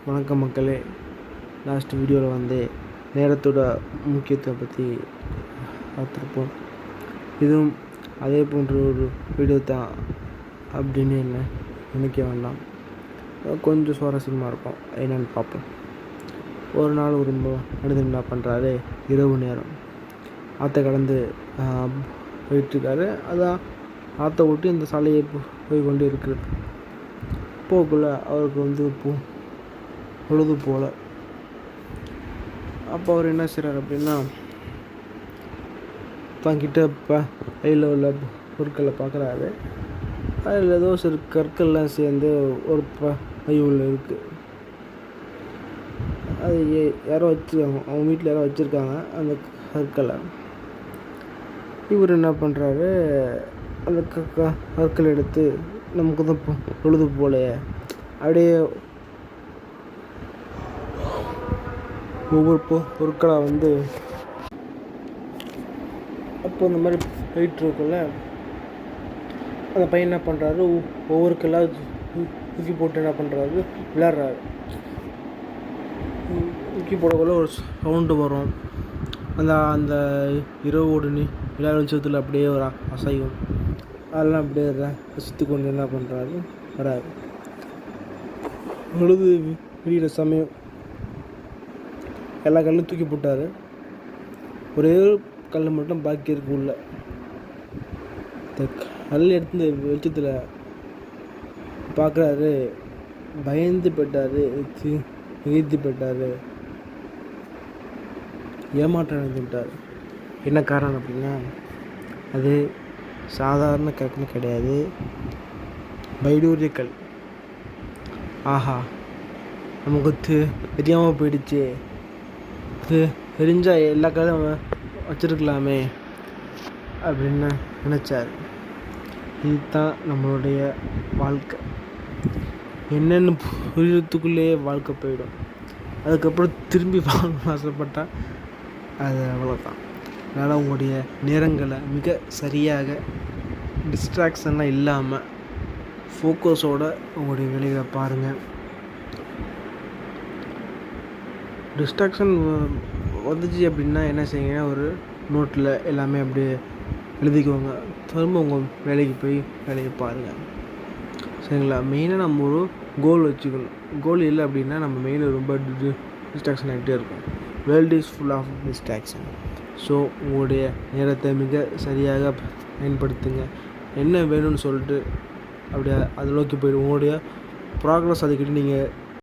வணக்கம் மக்களே. லாஸ்ட் வீடியோவில் வந்து நேரத்தோட முக்கியத்துவம் பற்றி பார்த்துருப்போம். இதுவும் அதே போன்ற ஒரு வீடியோ தான் அப்படின்னு என்ன நினைக்க வேண்டாம். கொஞ்சம் சுவாரஸ்யமாக இருக்கும். என்னென்னு பார்ப்போம். ஒரு நாள் ஒரு மனிதன் என்ன பண்ணுறாரு, இரவு நேரம் ஆற்றை கடந்து போயிட்டுருக்காரு. அதான் ஆற்றை ஒட்டி அந்த சாலையை போய் கொண்டு இருக்கிறது. போக்குள்ள அவருக்கு வந்து பொழுது போல். அப்போ அவர் என்ன செய்கிறார் அப்படின்னா, தங்கிட்ட கையில் உள்ள பொருட்களை பார்க்குறாரு. அதில் ஏதோ சிறு கற்கள்லாம் சேர்ந்து ஒரு பை உள்ள இருக்குது. அது யாரோ வச்சுருக்காங்க, அவங்க வீட்டில் யாரோ வச்சுருக்காங்க அந்த கற்களை. இவர் என்ன பண்ணுறாரு, அந்த கற்கள் எடுத்து நமக்கு தான் பொழுது போலையே அப்படியே ஒவ்வொரு பொருட்களாக வந்து அப்போ இந்த மாதிரி போயிட்டுருக்குள்ள அந்த பையன் என்ன பண்ணுறாரு, ஒவ்வொரு கல்லாக தூக்கி போட்டு என்ன பண்ணுறாரு, விளையாடுறாரு. தூக்கி போடக்குள்ள ஒரு சவுண்டு வரும். அந்த இரவோடு விளையாட விஷயத்தில் அப்படியே ஒரு அசையும். அதெல்லாம் அப்படியே ரசித்து கொண்டு என்ன பண்ணுறாரு, வராரு. பொழுது விடிகிற சமயம் எல்லா கல்லும் தூக்கி போட்டார். ஒரே கல் மட்டும் பாக்கி இருக்கு உள்ள. இந்த கல் எடுத்து வெளிச்சத்தில் பார்க்குறாரு. பயந்து போயிட்டார், எதிர்த்து போயிட்டார், ஏமாற்றம் அடைந்துவிட்டார். என்ன காரணம் அப்படின்னா, அது சாதாரண கற்கள் கிடையாது, வைடூரிய கல். ஆஹா, நமக்கு தெரியாமல் போயிடுச்சு, அது தெரிஞ்சால் எல்லா கல்லும் வச்சுருக்கலாமே அப்படின்னு நினச்சார். இதுதான் நம்மளுடைய வாழ்க்கை. என்னென்னு புரியறதுக்குள்ளேயே வாழ்க்கை போயிடும். அதுக்கப்புறம் திரும்பி வாங்கணும்னு ஆசைப்பட்டால் அது அவ்வளோதான். அதனால் உங்களுடைய நேரங்களை மிக சரியாக டிஸ்ட்ராக்ஷன்லாம் இல்லாமல் ஃபோக்கஸோடு உங்களுடைய வேலைகளை பாருங்கள். டிஸ்ட்ராக்ஷன் வந்துச்சு அப்படின்னா என்ன செய்யுங்கன்னா, ஒரு நோட்டில் எல்லாமே அப்படியே எழுதிக்கோங்க. திரும்ப உங்கள் வேலைக்கு போய் வேலையை பாருங்கள். சரிங்களா? மெயினாக நம்ம ஒரு கோல் வச்சுக்கணும். கோல் இல்லை அப்படின்னா நம்ம மெயினாக ரொம்ப டிஸ்ட்ராக்ஷன் ஆகிட்டே இருக்கும். World is full of distraction. So உங்களுடைய நேரத்தை மிக சரியாக பயன்படுத்துங்க. என்ன வேணும்னு சொல்லிட்டு அப்படியே அதை நோக்கி போய்டும். உங்களுடைய ப்ராக்ரஸ் அதுக்கிட்ட நீங்கள்